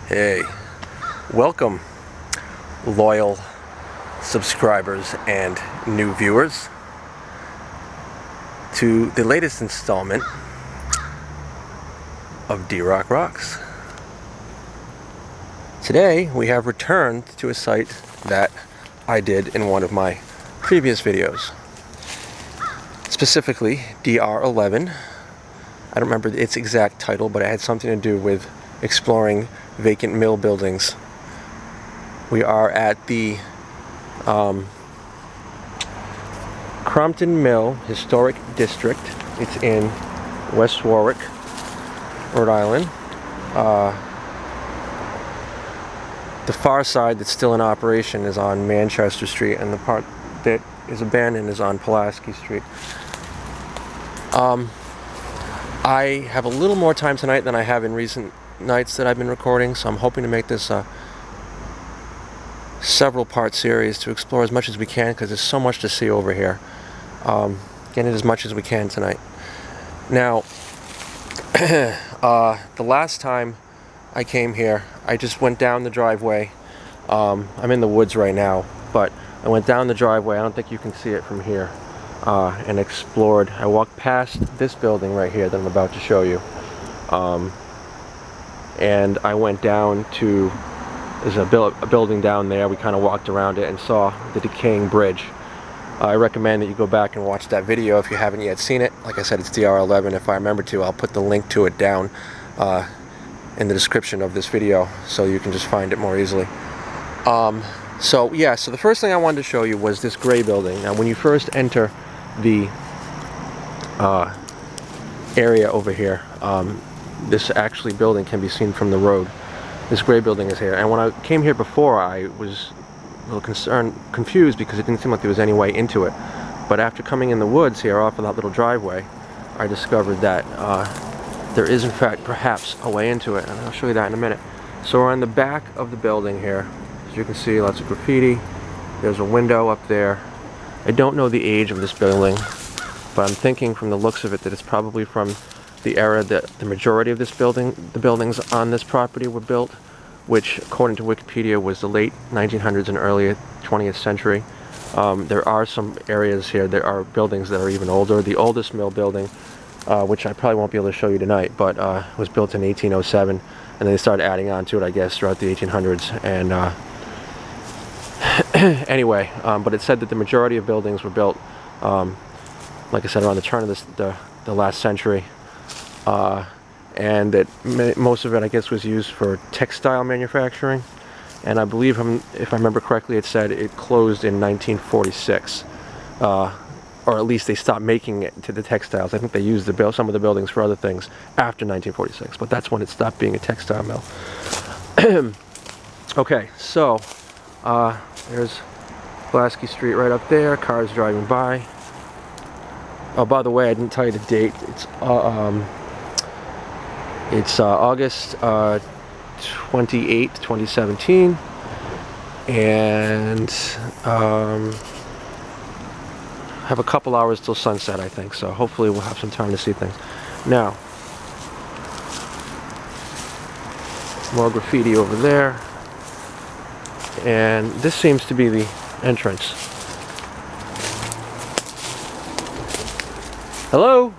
Hey, welcome, loyal subscribers and new viewers, to the latest installment of D-Rock Rocks. Today we have returned to a site that I did in one of my previous videos, specifically DR11. I don't remember its exact title, but it had something to do with exploring vacant mill buildings. We are at the Crompton Mill Historic District. It's in West Warwick, Rhode Island. The far side that's still in operation is on Manchester Street, and the part that is abandoned is on Pulaski Street. I have a little more time tonight than I have in recent nights that I've been recording, so I'm hoping to make this a several part series to explore as much as we can, because there's so much to see over here. Get in as much as we can tonight. Now, the last time I came here, I just went down the driveway. I'm in the woods right now, but I went down the driveway. I don't think you can see it from here. And explored. I walked past this building right here that I'm about to show you, and I went down to, there's a building down there. We kind of walked around it and saw the decaying bridge. I recommend that you go back and watch that video if you haven't yet seen it. Like I said, it's DR11. If I remember to, I'll put the link to it down in the description of this video, so you can just find it more easily. So the first thing I wanted to show you was this gray building. Now, when you first enter the area over here, this actually building can be seen from the road. This gray building is here, and when I came here before, I was a little confused because it didn't seem like there was any way into it. But after coming in the woods here off of that little driveway, I discovered that there is in fact perhaps a way into it, and I'll show you that in a minute. So we're on the back of the building here. As you can see, lots of graffiti. There's a window up there. I don't know the age of this building, but I'm thinking from the looks of it that it's probably from the era that the majority of the buildings on this property were built, which according to Wikipedia was the late 1900s and early 20th century. There are some areas here, there are buildings that are even older. The oldest mill building, which I probably won't be able to show you tonight, but was built in 1807, and then they started adding on to it, I guess, throughout the 1800s. And anyway, but it said that the majority of buildings were built, like I said, around the turn of the last century, and that most of it, I guess, was used for textile manufacturing. And I believe, if I remember correctly, it said it closed in 1946, or at least they stopped making it to the textiles. I think they used some of the buildings for other things after 1946, but that's when it stopped being a textile mill. Okay, so there's Pulaski Street right up there, cars driving by. Oh, by the way, I didn't tell you the date. It's August 28, 2017, and have a couple hours till sunset, I think, so hopefully we'll have some time to see things. Now, more graffiti over there, and this seems to be the entrance. Hello?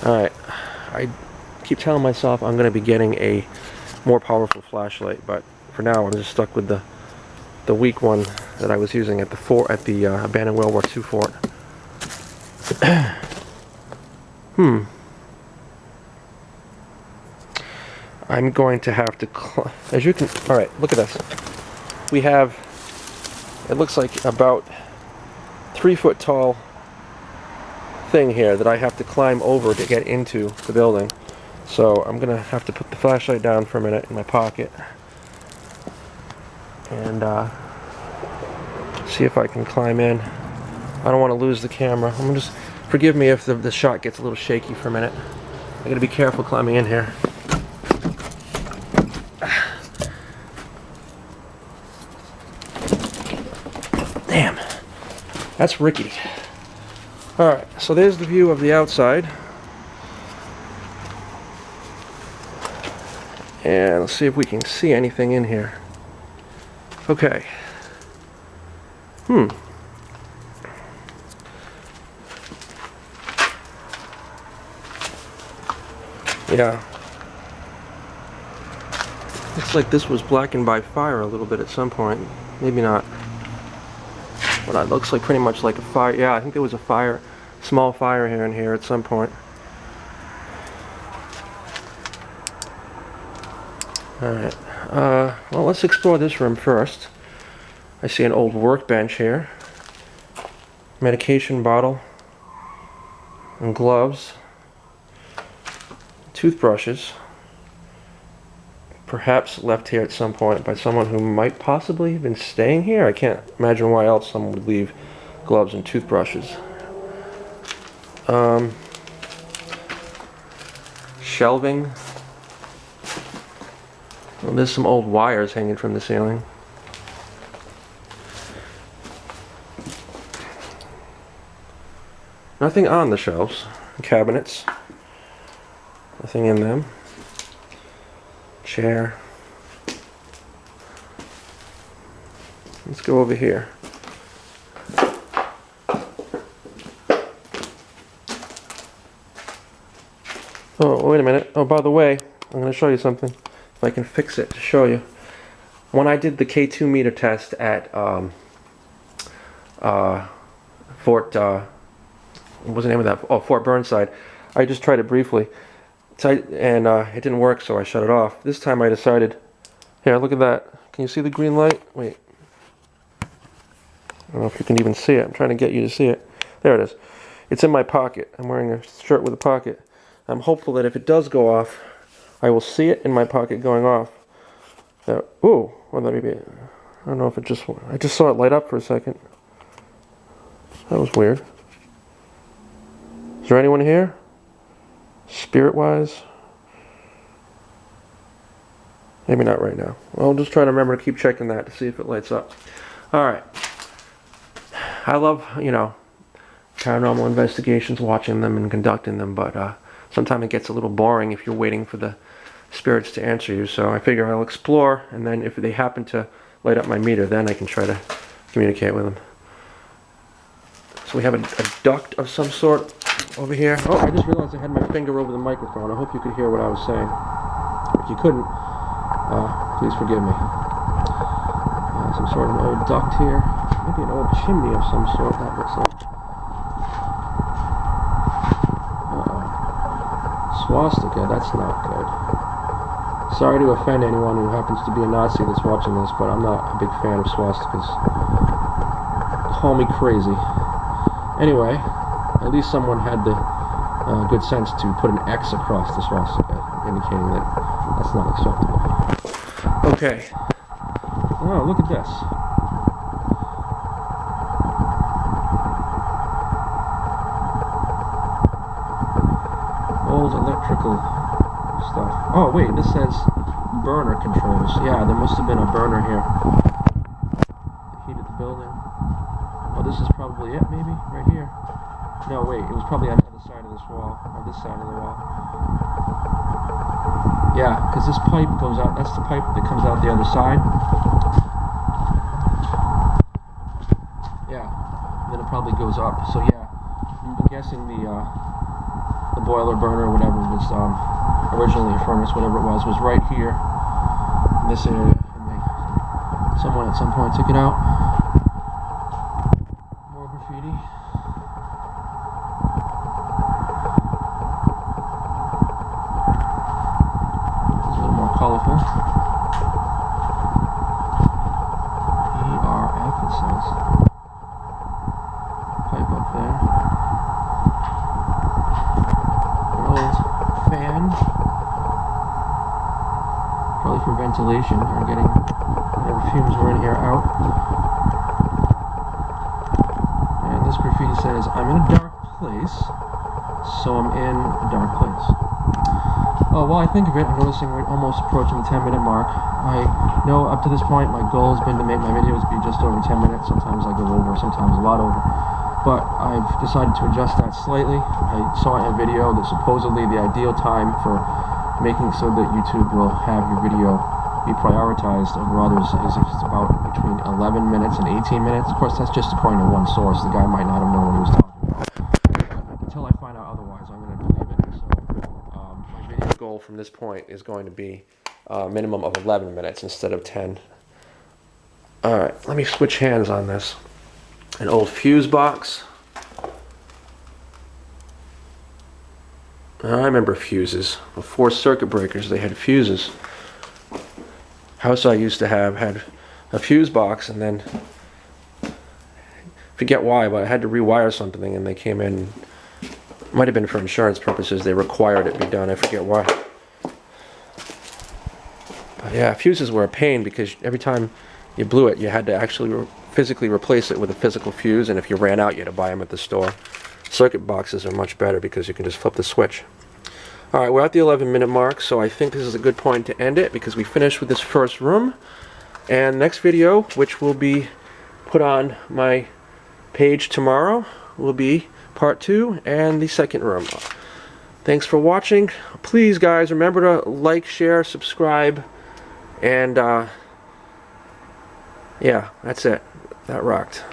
Alright, I keep telling myself I'm going to be getting a more powerful flashlight, but for now I'm just stuck with the weak one that I was using at the abandoned World War II fort. I'm going to have to, as you can, alright, look at this. We have, it looks like about 3-foot tall thing here that I have to climb over to get into the building. So I'm gonna have to put the flashlight down for a minute in my pocket and see if I can climb in. I don't want to lose the camera. Just forgive me if the shot gets a little shaky for a minute. I gotta be careful climbing in here. Damn, that's rickety. Alright, so there's the view of the outside. And let's see if we can see anything in here. Okay. Yeah. Looks like this was blackened by fire a little bit at some point. Maybe not. But it looks like pretty much like a fire. Yeah, I think there was a fire, small fire here and here at some point. Alright. Well, let's explore this room first. I see an old workbench here. Medication bottle. And gloves. Toothbrushes. Perhaps left here at some point by someone who might possibly have been staying here. I can't imagine why else someone would leave gloves and toothbrushes. Shelving. Well, there's some old wires hanging from the ceiling. Nothing on the shelves. Cabinets. Nothing in them. Chair. Let's go over here. Oh, wait a minute. Oh, by the way, I'm going to show you something. If I can fix it to show you. When I did the K2 meter test at Fort, what was the name of that? Oh, Fort Burnside. I just tried it briefly. And it didn't work, so I shut it off. This time I decided, here, look at that. Can you see the green light? Wait. I don't know if you can even see it. I'm trying to get you to see it. There it is. It's in my pocket. I'm wearing a shirt with a pocket. I'm hopeful that if it does go off, I will see it in my pocket going off. Ooh, well, that may be, I don't know if it just, I just saw it light up for a second. That was weird. Is there anyone here? Spirit-wise? Maybe not right now. Well, I'll just try to remember to keep checking that to see if it lights up. Alright. I love, you know, paranormal investigations, watching them and conducting them, but sometimes it gets a little boring if you're waiting for the spirits to answer you. So I figure I'll explore, and then if they happen to light up my meter, then I can try to communicate with them. So we have a duct of some sort over here. Oh, I just realized I had my finger over the microphone. I hope you could hear what I was saying. If you couldn't, please forgive me. Some sort of an old duct here. Maybe an old chimney of some sort, that looks like. Swastika, that's not good. Sorry to offend anyone who happens to be a Nazi that's watching this, but I'm not a big fan of swastikas. Call me crazy. Anyway, at least someone had the good sense to put an X across the swastika, indicating that that's not acceptable. Okay. Oh, look at this. Old electrical stuff. Oh, wait, this says burner controls. Yeah, there must have been a burner here. Heated the building. Oh, this is probably it, maybe? Right here. No, wait, it was probably on the other side of this wall, or this side of the wall. Yeah, because this pipe goes out, that's the pipe that comes out the other side. Yeah, and then it probably goes up. So yeah, I'm guessing the boiler burner or whatever was originally a furnace, whatever it was right here in this area. And someone at some point took it out. More graffiti. It's a little more colorful. ERF it says. Pipe up there. Probably for ventilation, or getting whatever fumes were in here out. And this graffiti says, I'm in a dark place, so I'm in a dark place. Oh, well, I think of it, I'm noticing we're almost approaching the 10-minute mark. I know up to this point my goal has been to make my videos be just over 10 minutes. Sometimes I go over, sometimes a lot over. But I've decided to adjust that slightly. I saw in a video that supposedly the ideal time for making so that YouTube will have your video be prioritized over others is it's about between 11 minutes and 18 minutes. Of course, that's just according to one source. The guy might not have known what he was talking about. Until I find out otherwise, I'm going to believe it. So my video goal from this point is going to be a minimum of 11 minutes instead of 10. Alright, let me switch hands on this. An old fuse box. I remember fuses. Before circuit breakers, they had fuses. House I used to have had a fuse box, and then forget why, but I had to rewire something, and they came in. Might have been for insurance purposes. They required it be done. I forget why. But yeah, fuses were a pain because every time you blew it, you had to actually physically replace it with a physical fuse, and if you ran out, you had to buy them at the store. Circuit boxes are much better because you can just flip the switch. Alright, we're at the 11-minute mark, so I think this is a good point to end it because we finished with this first room. And next video, which will be put on my page tomorrow, will be part 2 and the second room. Thanks for watching. Please, guys, remember to like, share, subscribe, and yeah, that's it. That rocked.